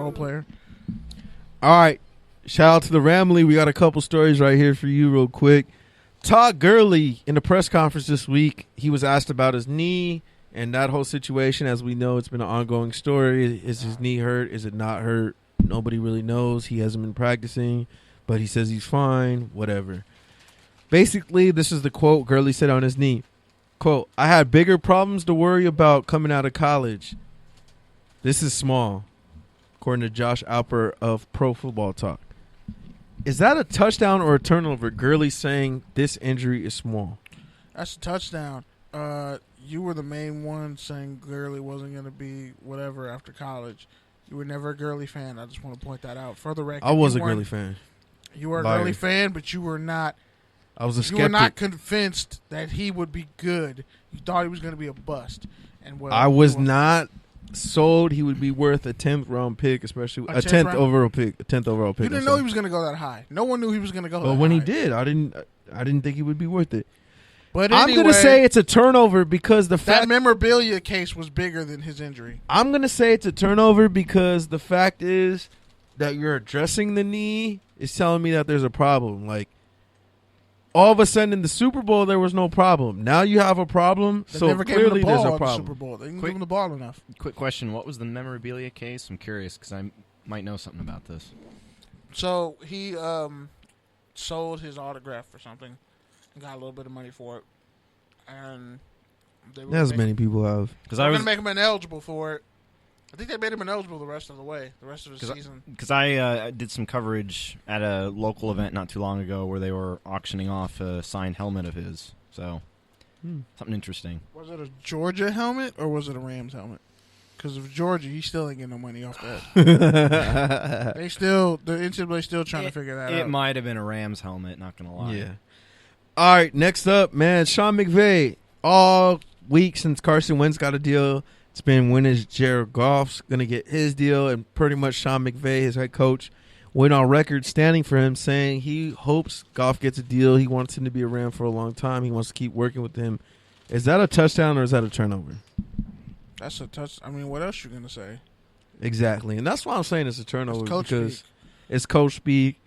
role player. All right. Shout out to the Ramley. We got a couple stories right here for you real quick. Todd Gurley, in a press conference this week, he was asked about his knee and that whole situation. As we know, it's been an ongoing story. Is his knee hurt? Is it not hurt? Nobody really knows. He hasn't been practicing, but he says he's fine, whatever. Basically, this is the quote Gurley said on his knee. Quote, I had bigger problems to worry about coming out of college. This is small, according to Josh Alper of Pro Football Talk. Is that a touchdown or a turnover? Gurley saying this injury is small. That's a touchdown. You were the main one saying Gurley wasn't going to be whatever after college. You were never a Gurley fan. I just want to point that out. For the record, I was a Gurley fan. You were a Gurley fan, but you were not. I was a skeptic. You were not convinced that he would be good. You thought he was going to be a bust. And well, I was not sold he would be worth a 10th round pick, especially a 10th overall pick. A 10th overall pick. You didn't know he was going to go that high. No one knew he was going to go that high. But when he did, I didn't think he would be worth it. But I'm going to say it's a turnover because that memorabilia case was bigger than his injury. I'm going to say it's a turnover because the fact is that you're addressing the knee is telling me that there's a problem. Like, all of a sudden in the Super Bowl, there was no problem. Now you have a problem, so clearly there's a problem. Super Bowl. They didn't give him the ball enough. Quick question. What was the memorabilia case? I'm curious because I might know something about this. So he sold his autograph for something and got a little bit of money for it. And as many people have. Because I was going to make him ineligible for it. I think they made him ineligible the rest of the season. Because I did some coverage at a local event not too long ago where they were auctioning off a signed helmet of his. So, something interesting. Was it a Georgia helmet or was it a Rams helmet? Because if Georgia, he still ain't getting no money off that. the NCAA still trying to figure that out. It might have been a Rams helmet, not going to lie. Yeah. All right, next up, man, Sean McVay. All week since Carson Wentz got a deal, it's been when is Jared Goff's going to get his deal, and pretty much Sean McVay, his head coach, went on record standing for him, saying he hopes Goff gets a deal. He wants him to be around for a long time. He wants to keep working with him. Is that a touchdown or is that a turnover? That's a touch. I mean, what else you going to say? Exactly, and that's why I'm saying it's a turnover because speak. It's coach speak,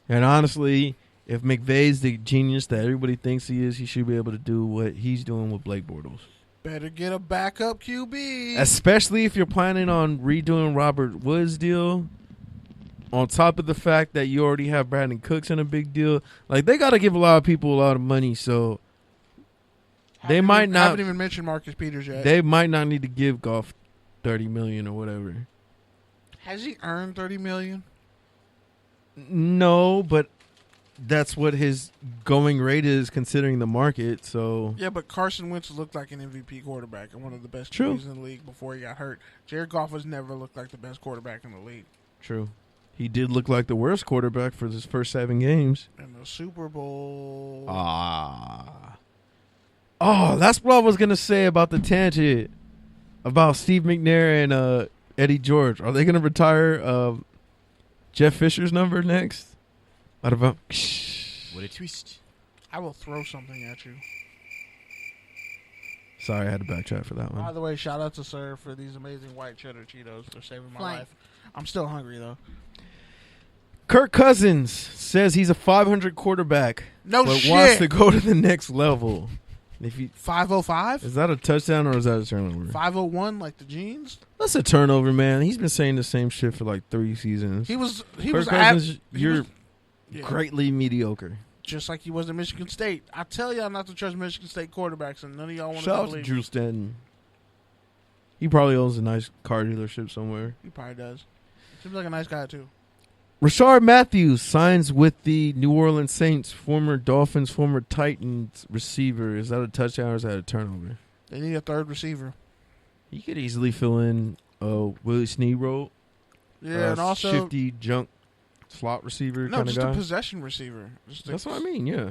and honestly, if McVay's the genius that everybody thinks he is, he should be able to do what he's doing with Blake Bortles. Better get a backup QB. Especially if you're planning on redoing Robert Woods' deal. On top of the fact that you already have Brandon Cooks in a big deal. Like, they got to give a lot of people a lot of money, so haven't even mentioned Marcus Peters yet. They might not need to give Goff $30 million or whatever. Has he earned $30 million? No, but that's what his going rate is considering the market. So yeah, but Carson Wentz looked like an MVP quarterback and one of the best QBs in the league before he got hurt. Jared Goff has never looked like the best quarterback in the league. True. He did look like the worst quarterback for his first 7 games. In the Super Bowl. Oh, that's what I was going to say about the tangent about Steve McNair and Eddie George. Are they going to retire Jeff Fisher's number next? What about? What a twist. I will throw something at you. Sorry, I had to backtrack for that one. By the way, shout out to Cerv for these amazing white cheddar Cheetos. They're saving my life. I'm still hungry, though. Kirk Cousins says he's a 500 quarterback. But wants to go to the next level. If 505? Is that a touchdown or is that a turnover? 501 like the jeans? That's a turnover, man. He's been saying the same shit for like 3 seasons. Kirk Cousins, you're greatly mediocre. Just like he was at Michigan State. I tell y'all not to trust Michigan State quarterbacks, and none of y'all want to believe. Shout out to Drew Stanton. He probably owns a nice car dealership somewhere. He probably does. Seems like a nice guy, too. Rashard Matthews signs with the New Orleans Saints, former Dolphins, former Titans receiver. Is that a touchdown or is that a turnover? They need a third receiver. He could easily fill in Willie Snead role. Yeah, and also shifty junk slot receiver kind of guy. No, just a possession receiver. That's what I mean, yeah.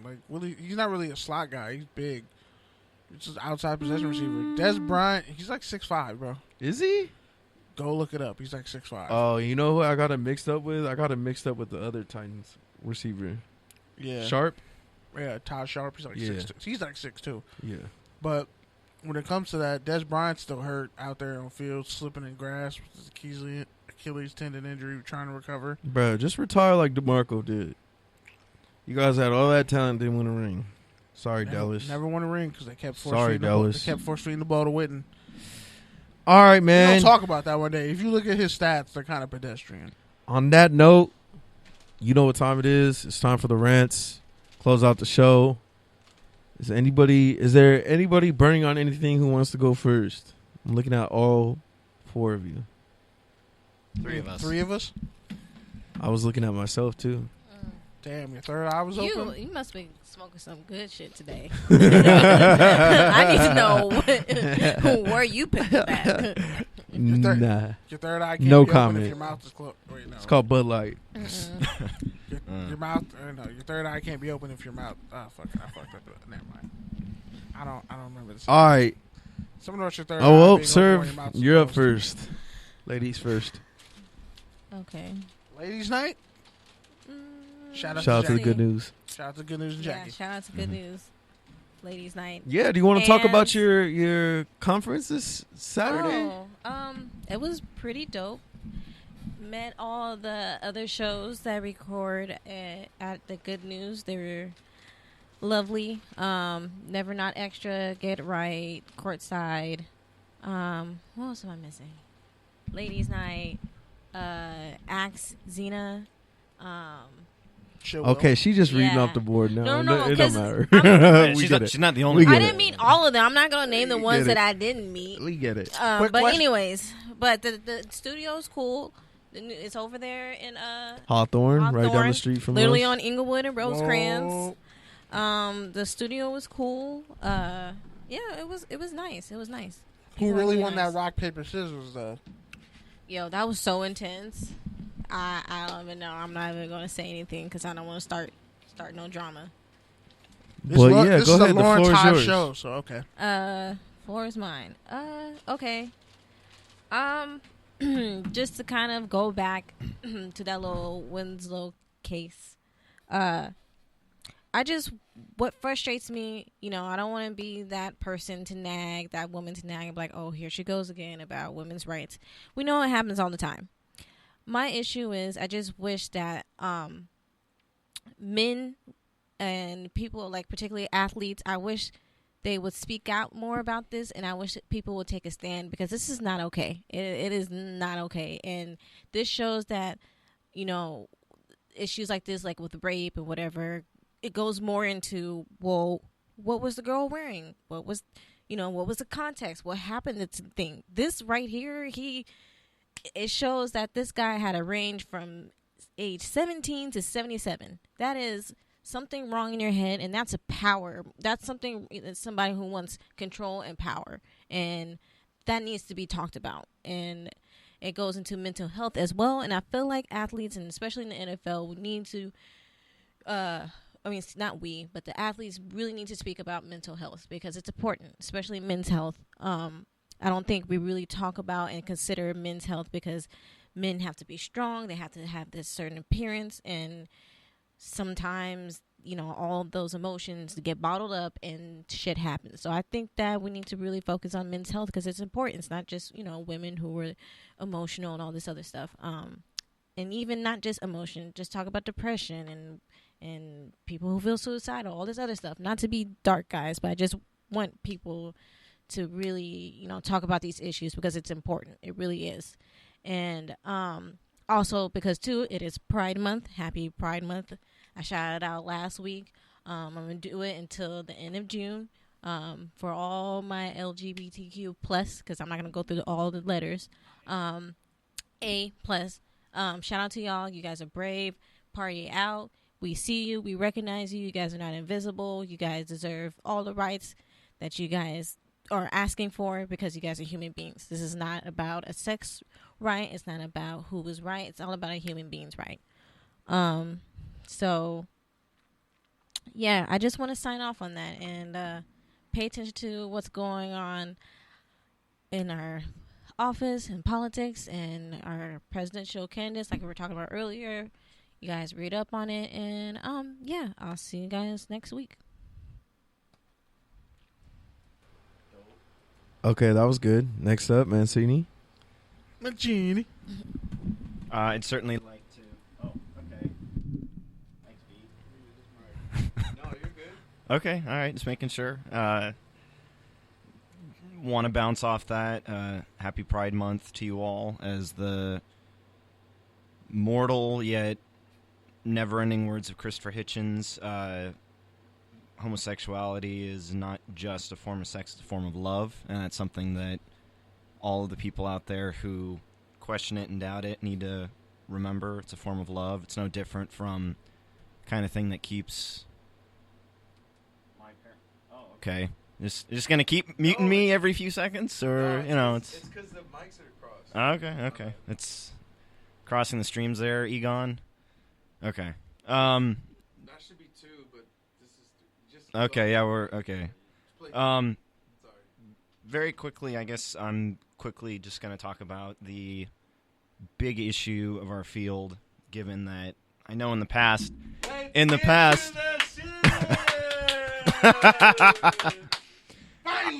Like Willie, he's not really a slot guy. He's big. It's just outside possession receiver. Des Bryant, he's like 6'5", bro. Is he? Go look it up. He's like 6'5". Oh, you know who I got it mixed up with? I got it mixed up with the other Titans receiver. Yeah. Sharp? Yeah, Todd Sharp. He's like 6'2". He's like 6'2". Yeah. But when it comes to that, Des Bryant's still hurt out there on field, slipping in grass with his Achilles tendon injury, trying to recover. Bro, just retire like DeMarco did. You guys had all that talent, didn't win a ring. Sorry, Dallas. Never won a ring because they kept Sorry, Dallas. They kept force feeding the ball to Witten. All right, man. We'll talk about that one day. If you look at his stats, they're kind of pedestrian. On that note, you know what time it is. It's time for the rants. Close out the show. Is there anybody burning on anything who wants to go first? I'm looking at all 4 of you. 3 of us. 3 of us? I was looking at myself too. Damn, your third eye was open? You must be smoking some good shit today. I need to know where you picked that. Nah. Your third eye can't No be comment. open if your mouth is closed. Wait, no. It's called Bud Light. Your mouth, your third eye can't be open if your mouth. Oh, fuck, I fucked up. Never mind. I don't remember this. All right. Someone wrote your third eye. Oh, well, being Cerv, open when your mouth is you're up closed. first. Ladies first. Okay. Ladies' night? Shout out Shout out to the Jackie. good news. Shout out to Good News and Yeah, Jackie. shout out to Good News. Ladies' night. Yeah, do you want to talk about And- your conference this Saturday? It was pretty dope. Met all the other shows that record at the Good News. They were lovely. Never Not Extra, Get Right, Courtside. What else am I missing? Ladies' Night, Axe, Xena. Okay, she just reading Yeah. off the board now. No, it don't 'cause matter. I'm- We she's, get not, it. she's not the only We one. I get didn't meet all of them. I'm not going to name the ones get that it. I didn't meet. We get it. Quick But question. anyways, but the studio's cool. It's over there in Hawthorne, right down the Hawthorne, street from literally us. on Inglewood and Rosecrans. Whoa. The studio was cool. Yeah, it was nice. It was nice. Who It was really really won nice. that rock, paper, scissors, though? Yo, that was so intense. I don't even know. I'm not even going to say anything because I don't want to start no drama. Well, yeah, this go is ahead. a The Lawrence floor is Todd yours. show, so okay. Floor is mine. Okay. Just to kind of go back to that little Winslow case. What frustrates me, I don't want to be that person to nag, that woman to nag and be like, oh, here she goes again about women's rights. We know it happens all the time. My issue is I just wish that men and people, like particularly athletes, I wish they would speak out more about this, and I wish that people would take a stand because this is not okay. It is not okay. And this shows that, issues like this, like with rape and whatever, it goes more into, well, what was the girl wearing? What was the context? What happened to the thing? This right here, it shows that this guy had a range from age 17 to 77. That is something wrong in your head, and that's a power. That's somebody who wants control and power, and that needs to be talked about. And it goes into mental health as well. And I feel like athletes, and especially in the NFL, we need to. It's not we, but the athletes really need to speak about mental health because it's important, especially men's health. I don't think we really talk about and consider men's health because men have to be strong. They have to have this certain appearance, and sometimes, all of those emotions get bottled up and shit happens. So I think that we need to really focus on men's health because it's important. It's not just, women who are emotional and all this other stuff. And even not just emotion, just talk about depression and people who feel suicidal, all this other stuff. Not to be dark, guys, but I just want people to really, talk about these issues because it's important. It really is. And also because, too, it is Pride Month. Happy Pride Month. I shouted out last week. I'm going to do it until the end of June for all my LGBTQ+, because I'm not going to go through all the letters. A+. Shout out to y'all. You guys are brave. Party out. We see you. We recognize you. You guys are not invisible. You guys deserve all the rights that you guys are asking for because you guys are human beings. This is not about a sex right. It's not about who is right. It's all about a human being's right. So, yeah, I just want to sign off on that and pay attention to what's going on in our office and politics and our presidential candidates like we were talking about earlier. You guys read up on it, and yeah, I'll see you guys next week. Okay, that was good. Next up, Mancini. Mancini. I'd certainly like to. Oh, okay. Thanks, B. No, you're good. Okay, all right, just making sure. Want to bounce off that. Happy Pride Month to you all as the mortal yet never-ending words of Christopher Hitchens. Homosexuality is not just a form of sex, it's a form of love, and that's something that all of the people out there who question it and doubt it need to remember. It's a form of love. It's no different from the kind of thing that keeps my parents. Oh, okay. Just gonna keep muting me every few seconds, or it's because the mics are crossed. Okay. It's crossing the streams there, Egon. Okay. That should be 2, but this is just. Okay. Yeah, we're okay. Sorry. Very quickly, I guess I'm quickly just gonna talk about the big issue of our field, given that I know in the past.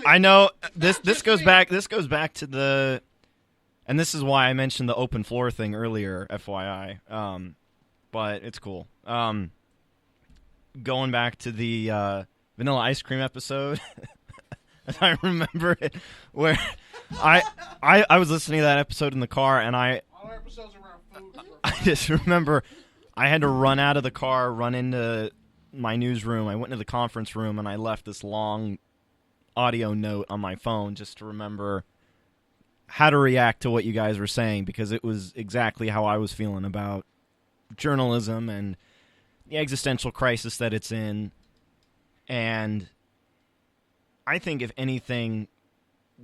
I know this goes back to the, and this is why I mentioned the open floor thing earlier, FYI. But it's cool. Going back to the vanilla ice cream episode, as I remember it, where I was listening to that episode in the car, and All our episodes around food. I just remember I had to run out of the car, run into my newsroom. I went into the conference room, and I left this long audio note on my phone just to remember how to react to what you guys were saying, because it was exactly how I was feeling about journalism and the existential crisis that it's in. And I think, if anything,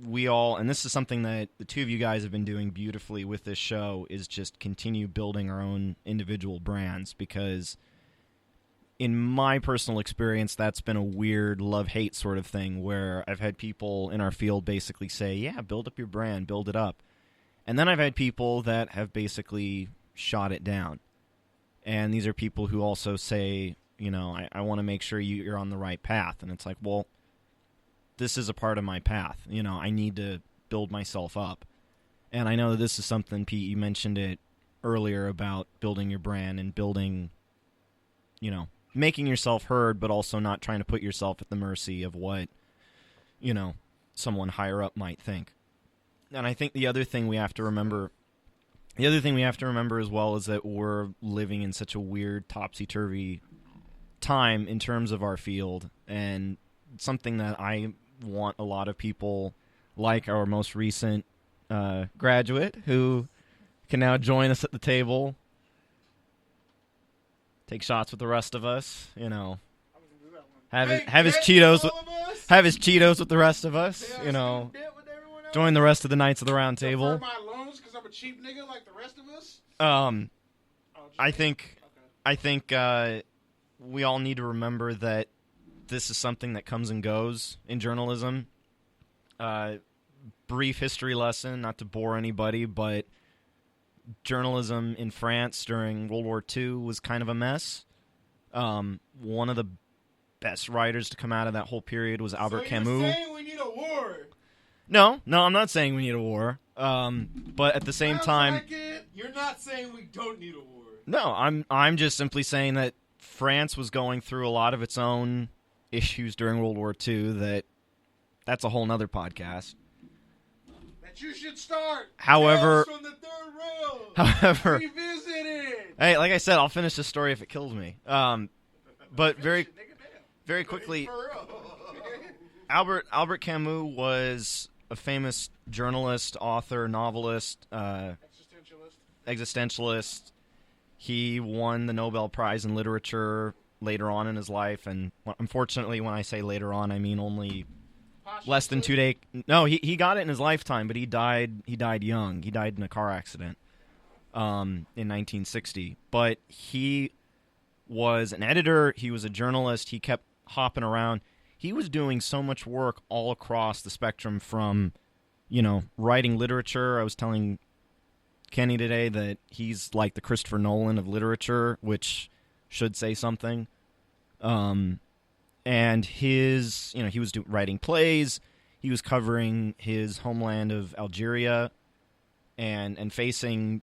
we all, and this is something that the two of you guys have been doing beautifully with this show, is just continue building our own individual brands, because in my personal experience, that's been a weird love-hate sort of thing, where I've had people in our field basically say, yeah, build up your brand, build it up. And then I've had people that have basically shot it down. And these are people who also say, I want to make sure you're on the right path. And it's like, well, this is a part of my path. I need to build myself up. And I know that this is something, Pete, you mentioned it earlier about building your brand and building, making yourself heard, but also not trying to put yourself at the mercy of what, someone higher up might think. And I think the other thing we have to remember as well is that we're living in such a weird, topsy-turvy time in terms of our field, and something that I want a lot of people, like our most recent graduate, who can now join us at the table, take shots with the rest of us, have his Cheetos with the rest of us, join the rest of the Knights of the Round Table. Because I'm a cheap nigga like the rest of us. I think we all need to remember that this is something that comes and goes in journalism. Brief history lesson, not to bore anybody, but journalism in France during World War II was kind of a mess. One of the best writers to come out of that whole period was Albert Camus. You're saying we need a war? No, I'm not saying we need a war. But at the same time, you're not saying we don't need a war. No, I'm just simply saying that France was going through a lot of its own issues during World War II. That's a whole nother podcast. That you should start. However, from the third rail. Revisit it. Hey, like I said, I'll finish this story if it kills me. But very quickly, Albert Camus was a famous journalist, author, novelist, existentialist. He won the Nobel Prize in Literature later on in his life, and unfortunately, when I say later on, I mean only less than 2 days. No, he got it in his lifetime, but he died young. He died in a car accident in 1960. But he was an editor. He was a journalist. He kept hopping around. He was doing so much work all across the spectrum from, writing literature. I was telling Kenny today that he's like the Christopher Nolan of literature, which should say something. And his, he was writing plays. He was covering his homeland of Algeria and facing